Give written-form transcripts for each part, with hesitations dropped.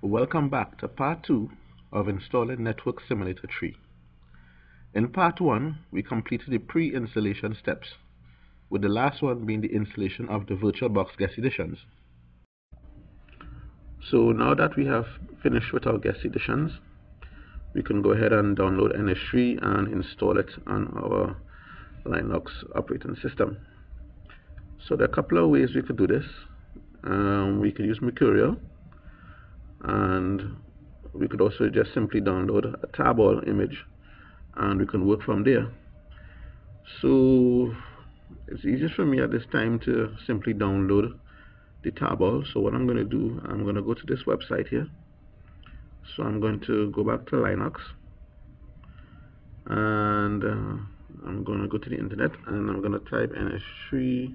Welcome back to part 2 of installing Network Simulator 3. In part 1, we completed the pre-installation steps, with the last one being the installation of the VirtualBox guest editions. So now that we have finished with our guest editions, we can go ahead and download NS3 and install it on our Linux operating system. So there are a couple of ways we could do this. We could use Mercurial, and we could also just simply download a tarball image and we can work from there. So it's easiest for me at this time to simply download the tarball. So what I'm going to do, I'm going to go to this website here. So I'm going to go back to Linux, and I'm going to go to the internet, and I'm going to type NS3,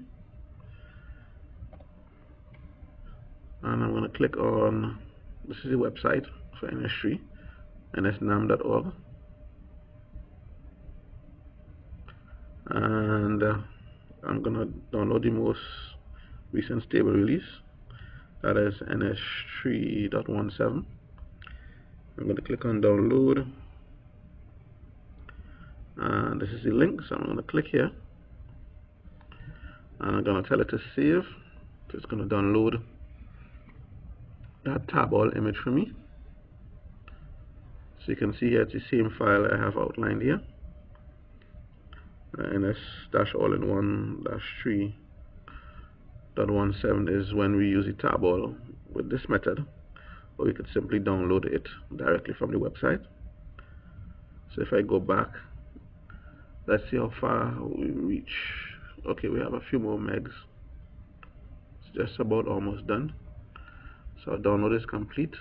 and I'm going to click on, this is the website for NS3, nsnam.org, and I'm going to download the most recent stable release, that is NS3.17. I'm going to click on download, and this is the link, so I'm going to click here, and I'm going to tell it to save. So it's going to download that tarball image for me. So you can see here it's the same file I have outlined here, ns-all-in-one-3.17 is when we use the tarball with this method, or we could simply download it directly from the website. So if I go back, let's see how far we reach. Okay, we have a few more megs. It's just about almost done. So our download is complete,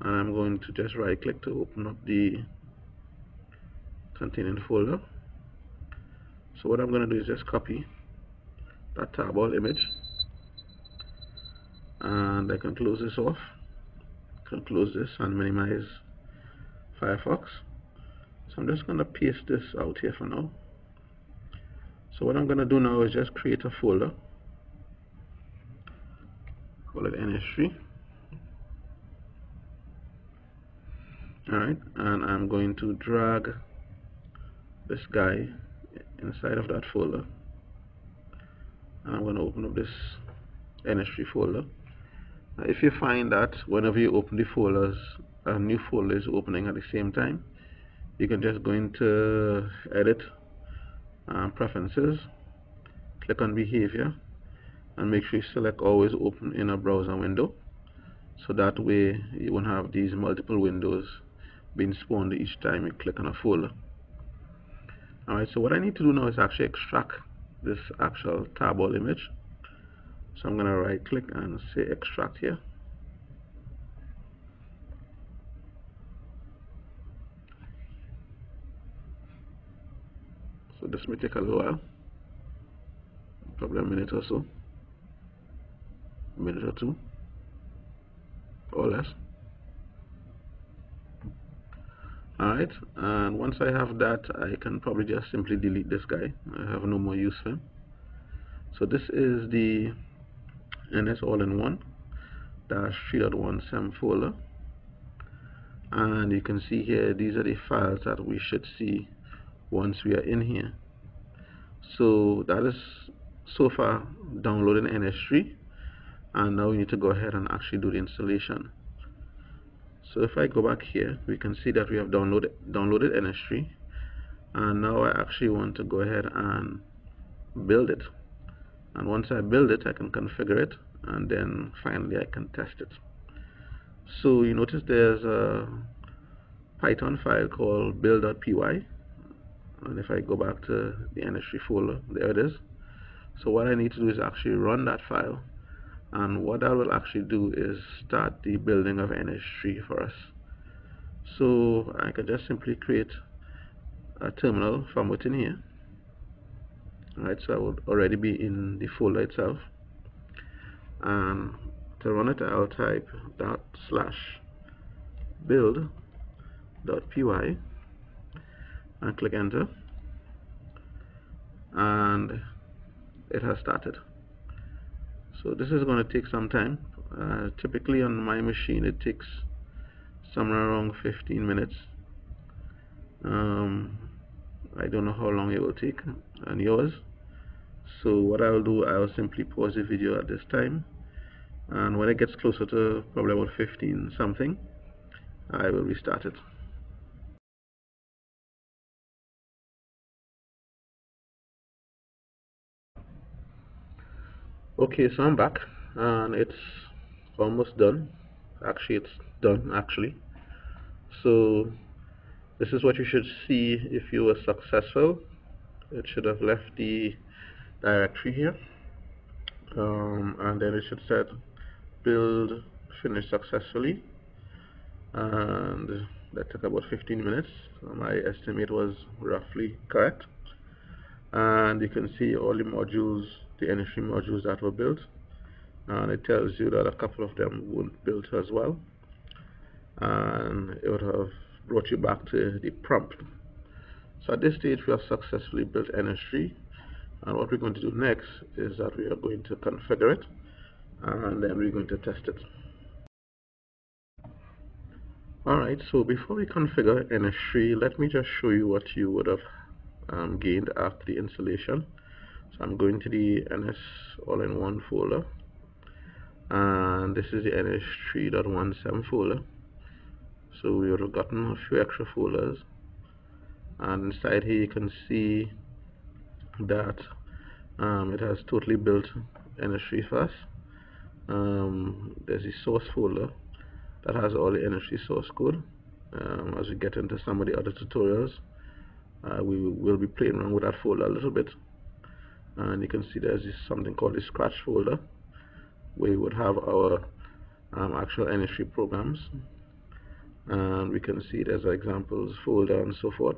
and I'm going to just right click to open up the containing folder. So what I'm going to do is just copy that tarball image, and I can close this off, can close this and minimize Firefox. So I'm just going to paste this out here for now. So what I'm going to do now is just create a folder, call it NS3. Alright, and I'm going to drag this guy inside of that folder, and I'm going to open up this NS3 folder. Now, if you find that whenever you open the folders, a new folder is opening at the same time, you can just go into edit, preferences, click on behavior, and make sure you select always open in a browser window, so that way you won't have these multiple windows being spawned each time you click on a folder. Alright, so what I need to do now is actually extract this actual tarball image. So I'm going to right click and say extract here. So this may take a little while, probably a minute or so, a minute or two or less. Alright, and once I have that, I can probably just simply delete this guy. I have no more use for him. So this is the NS all-in-one -3.17 folder, and you can see here these are the files that we should see once we are in here. So that is so far downloading NS3, and now we need to go ahead and actually do the installation. So if I go back here, we can see that we have downloaded NS3, and now I actually want to go ahead and build it. And once I build it, I can configure it, and then finally I can test it. So you notice there's a Python file called build.py, and if I go back to the NS3 folder, there it is. So what I need to do is actually run that file, and what that will actually do is start the building of NS3 for us. So I can just simply create a terminal from within here. Alright, so I would already be in the folder itself, and to run it I'll type /build.py and click enter, and it has started. So this is going to take some time, Typically on my machine it takes somewhere around 15 minutes. um, I don't know how long it will take on yours. So what I'll do, I'll simply pause the video at this time, and when it gets closer to probably about 15 something, I will restart it. Okay, so I'm back and it's almost done. Actually, it's done actually. So this is what you should see if you were successful. It should have left the directory here, and then it should said build finished successfully, and that took about 15 minutes. My estimate was roughly correct, and you can see all the modules, the NS3 modules that were built, and it tells you that a couple of them weren't built as well, and it would have brought you back to the prompt. So at this stage we have successfully built NS3, and what we're going to do next is that we are going to configure it, and then we're going to test it. Alright, so before we configure NS3, let me just show you what you would have gained after the installation. So I'm going to the NS all-in-one folder, and this is the NS3.17 folder. So we would have gotten a few extra folders, and inside here you can see that it has totally built NS3 first. There's the source folder that has all the NS3 source code. As we get into some of the other tutorials, we will be playing around with that folder a little bit, and you can see there's something called the scratch folder where we would have our actual NS3 programs, and we can see there's examples folder and so forth.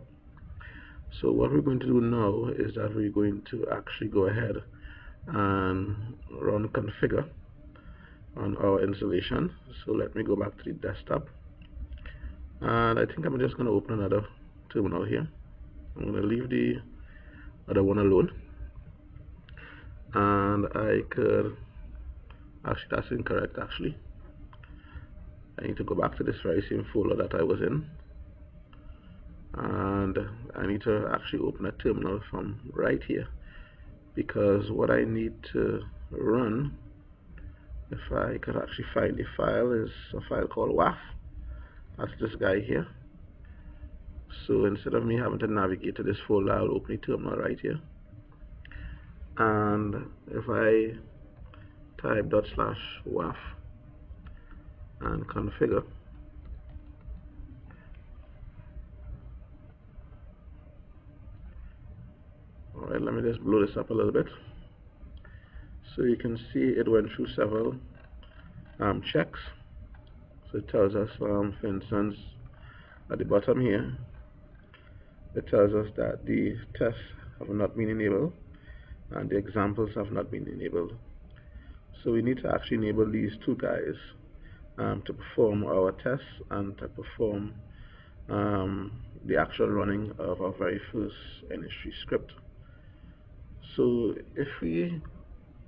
So what we're going to do now is that we're going to actually go ahead and run configure on our installation. So let me go back to the desktop, and I think I'm just going to open another terminal here. I'm going to leave the other one alone, and I could actually, that's incorrect actually. I need to go back to this very same folder that I was in, and I need to actually open a terminal from right here, because what I need to run, if I could actually find the file, is a file called WAF. That's this guy here. So instead of me having to navigate to this folder, I'll open the terminal right here, and if I type /WAF and configure, alright, let me just blow this up a little bit. So you can see it went through several checks. So it tells us, for instance, at the bottom here, it tells us that the tests have not been enabled and the examples have not been enabled. So we need to actually enable these two guys to perform our tests and to perform the actual running of our very first NS3 script. So if we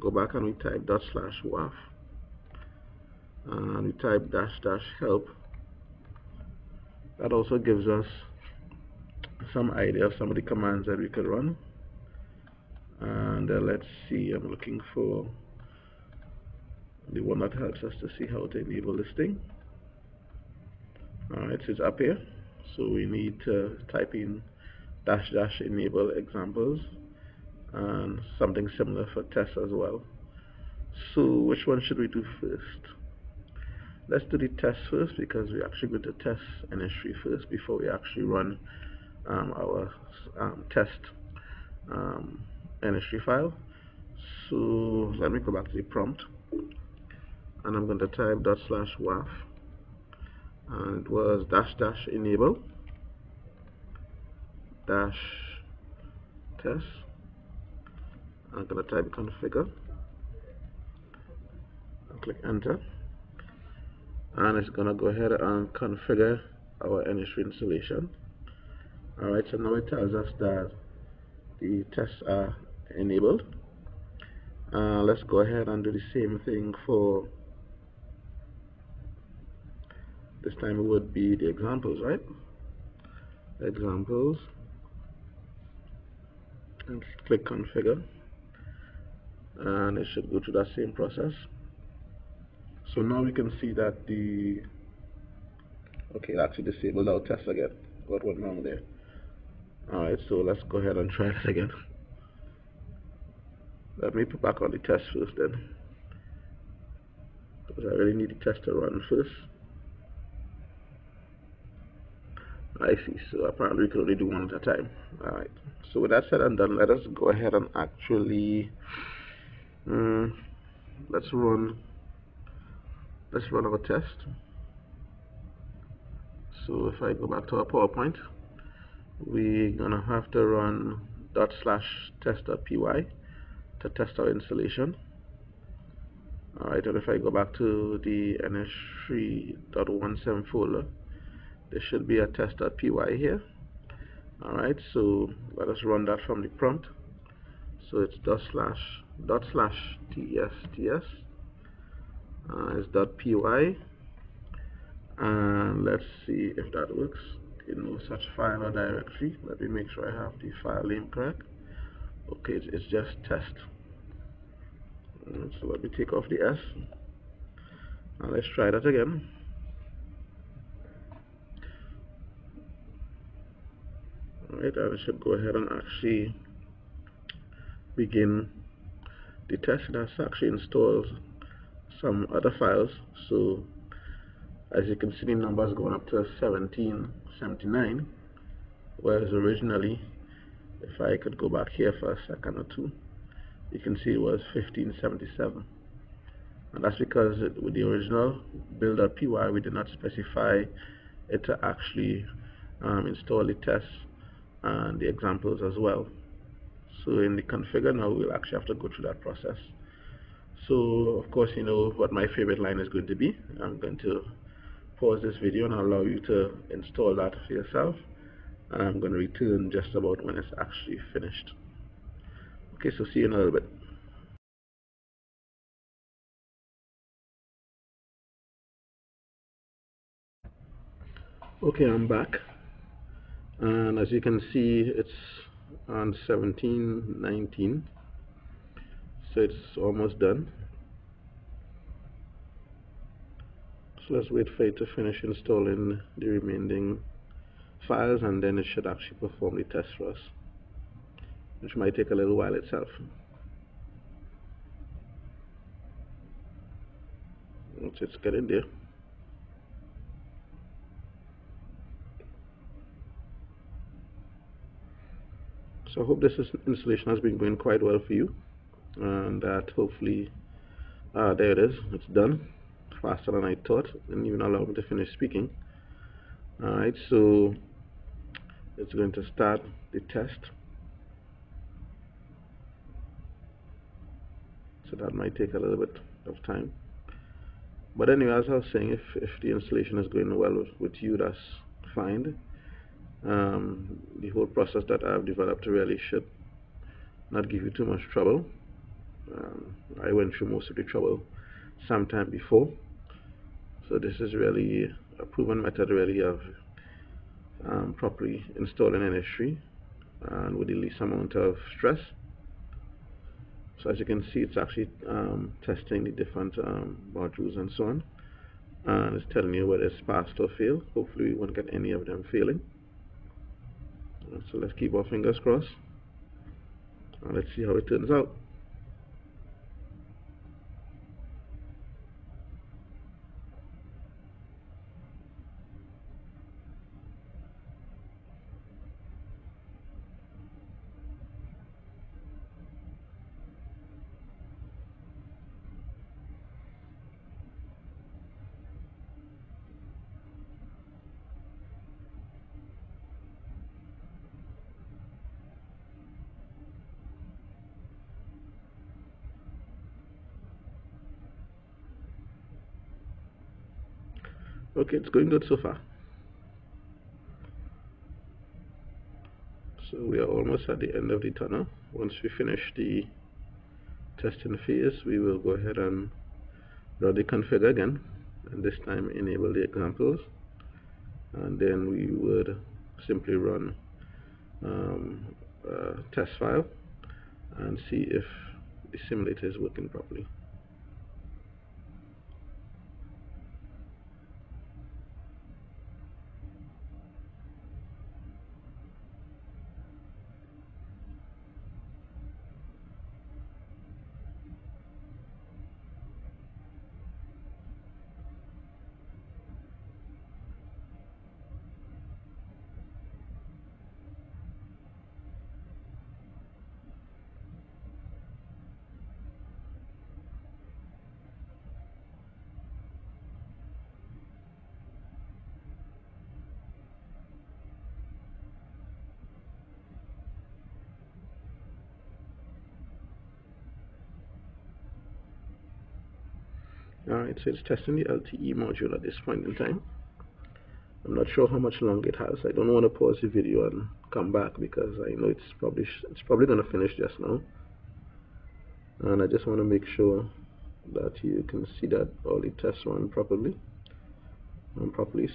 go back and we type /WAF and we type --help, that also gives us some idea of some of the commands that we could run. And let's see, I'm looking for the one that helps us to see how to enable this thing. Alright, so it's up here. So we need to type in --enable examples and something similar for tests as well. So which one should we do first? Let's do the test first, because we're actually going to test NS3 first before we actually run our test NS3 file. So let me go back to the prompt, and I'm going to type /WAF, and it was --enable -test. I'm going to type configure and click enter, and it's going to go ahead and configure our NS3 installation. Alright, so now it tells us that the tests are enabled. Let's go ahead and do the same thing for This time it would be the examples, right? Examples, and click configure, and it should go through that same process. So now we can see that okay, it actually disabled our test again. What went wrong there? Alright, so let's go ahead and try it again. Let me put back on the test first then, because I really need the test to run first. I see, so apparently we can only do one at a time. Alright, so with that said and done, let us go ahead and actually let's run our test. So if I go back to our PowerPoint, we're gonna have to run /test.py to test our installation. Alright, and if I go back to the NS3.17 folder, there should be a test.py here. Alright, so let us run that from the prompt. So it's /test is .py, and let's see if that works. In no such file or directory. Let me make sure I have the file name correct. Okay, it's just test. So let me take off the S, and let's try that again. Alright, and it should go ahead and actually begin the test. That's actually installed some other files. So as you can see, the numbers going up to 1779, whereas originally, if I could go back here for a second or two, you can see it was 1577. And that's because with the original build.py, we did not specify it to actually install the tests and the examples as well. So in the configure now, we'll actually have to go through that process. So of course, you know what my favorite line is going to be. I'm going to pause this video and allow you to install that for yourself, and I'm going to return just about when it's actually finished. Okay, so see you in a little bit. Okay, I'm back, and as you can see, it's on 1719, so it's almost done. So let's wait for it to finish installing the remaining files, and then it should actually perform the test for us, which might take a little while itself. It's getting there. So I hope this installation has been going quite well for you, and that hopefully, there it is, it's done faster than I thought, and even allow me to finish speaking. Alright, so it's going to start the test, so that might take a little bit of time. But anyway, as I was saying, if the installation is going well with you, that's fine. The whole process that I've developed really should not give you too much trouble. I went through most of the trouble sometime before, so this is really a proven method really of properly installing NS3 and with the least amount of stress. So as you can see, it's actually testing the different modules and so on, and it's telling you whether it's passed or failed. Hopefully we won't get any of them failing. So let's keep our fingers crossed, and let's see how it turns out. Okay, it's going good so far. So we are almost at the end of the tunnel. Once we finish the testing phase, we will go ahead and run the config again, and this time enable the examples. and then we would simply run a test file and see if the simulator is working properly. Alright, so it's testing the LTE module at this point in time. I'm not sure how much longer it has. I don't want to pause the video and come back because I know it's probably going to finish just now. And I just want to make sure that you can see that all the tests run properly,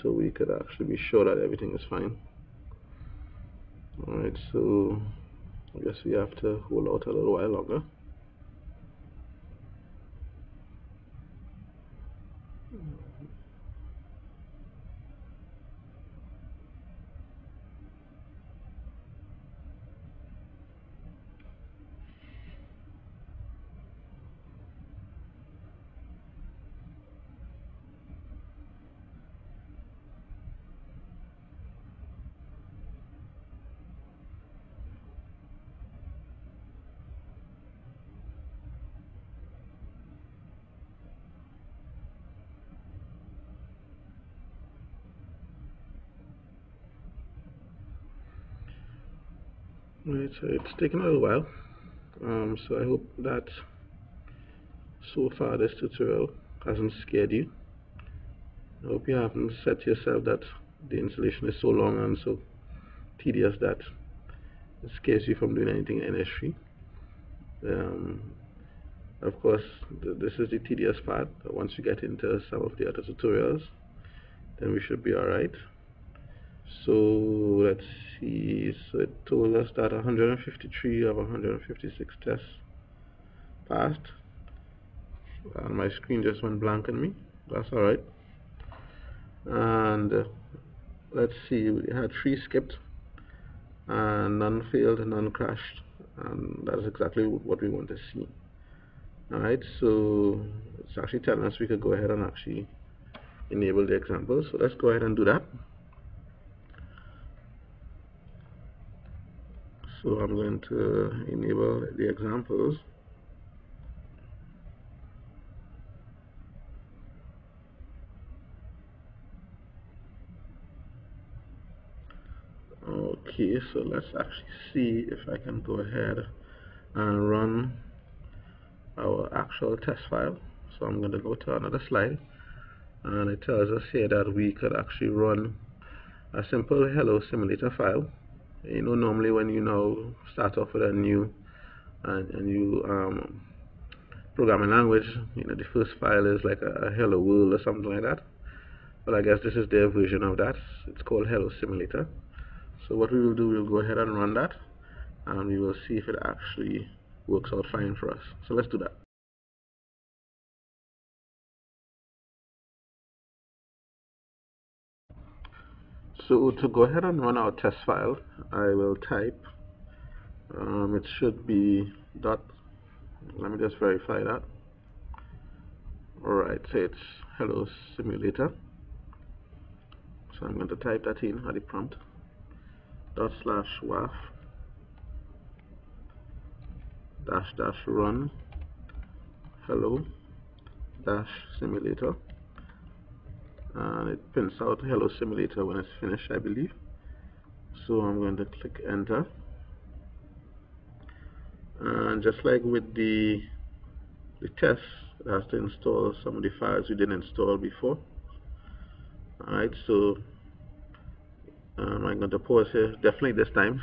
so we could actually be sure that everything is fine. Alright, so I guess we have to hold out a little while longer. Right, so it's taken a little while. So I hope that so far this tutorial hasn't scared you. I hope you haven't said to yourself that the installation is so long and so tedious that it scares you from doing anything in NS3. Um, of course, this is the tedious part. Once we get into some of the other tutorials, then we should be alright. So let's see, so it told us that 153 of 156 tests passed, and my screen just went blank on me. That's alright. And let's see, we had 3 skipped, and none failed, none crashed, and that's exactly what we want to see. Alright, so it's actually telling us we could go ahead and actually enable the examples. So let's go ahead and do that. So I'm going to enable the examples. Okay, so let's actually see if I can go ahead and run our actual test file. So I'm going to go to another slide, and it tells us here that we could actually run a simple hello simulator file. You know, normally when you now start off with a new programming language, you know, the first file is like a hello world or something like that. But I guess this is their version of that. It's called hello simulator. So what we will do, we'll go ahead and run that, and we will see if it actually works out fine for us. So let's do that. So to go ahead and run our test file, I will type, it should be dot, let me just verify that. Alright, so it's hello simulator. So I'm going to type that in at the prompt, dot slash waf dash dash run hello dash simulator, and it prints out hello simulator when it's finished, I believe. So I'm going to click enter, and just like with the test, it has to install some of the files we didn't install before. Alright, so I'm going to pause here definitely this time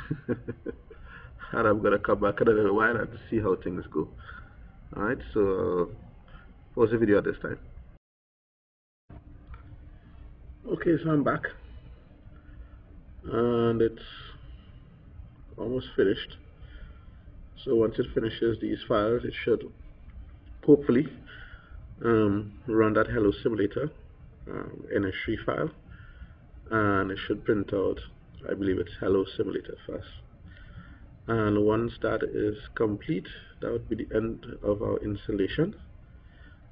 and I'm going to come back in a little while and see how things go. Alright, so pause the video at this time. Okay, so I'm back, and it's almost finished. So once it finishes these files, it should hopefully run that hello simulator NS3 file, and it should print out, I believe it's hello simulator first. And once that is complete, that would be the end of our installation,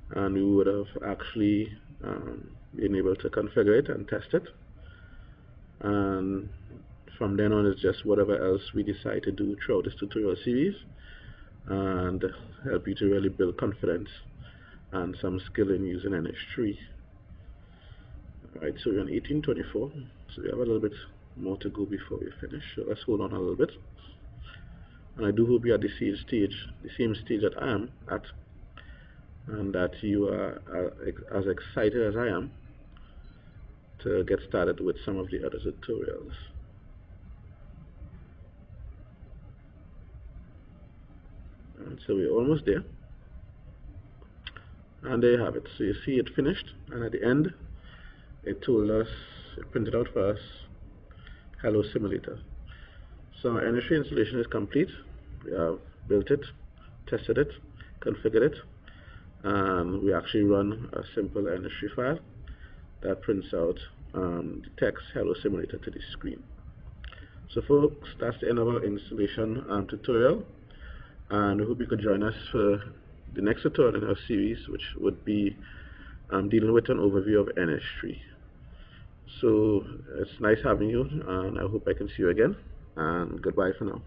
and we would have actually been able to configure it and test it. And from then on, it's just whatever else we decide to do throughout this tutorial series, and help you to really build confidence and some skill in using NS3. Alright, so we're on 1824, so we have a little bit more to go before we finish, so let's hold on a little bit. And I do hope you're at the same stage that I am at, and that you are as excited as I am to get started with some of the other tutorials. And so we're almost there, and there you have it. So you see it finished, and at the end it told us, it printed out for us, hello simulator. So our NS3 installation is complete. We have built it, tested it, configured it, and we actually run a simple NS3 file that prints out the text hello simulator to the screen. So folks, that's the end of our installation tutorial, and we hope you could join us for the next tutorial in our series, which would be dealing with an overview of NS3. So it's nice having you, and I hope I can see you again, and goodbye for now.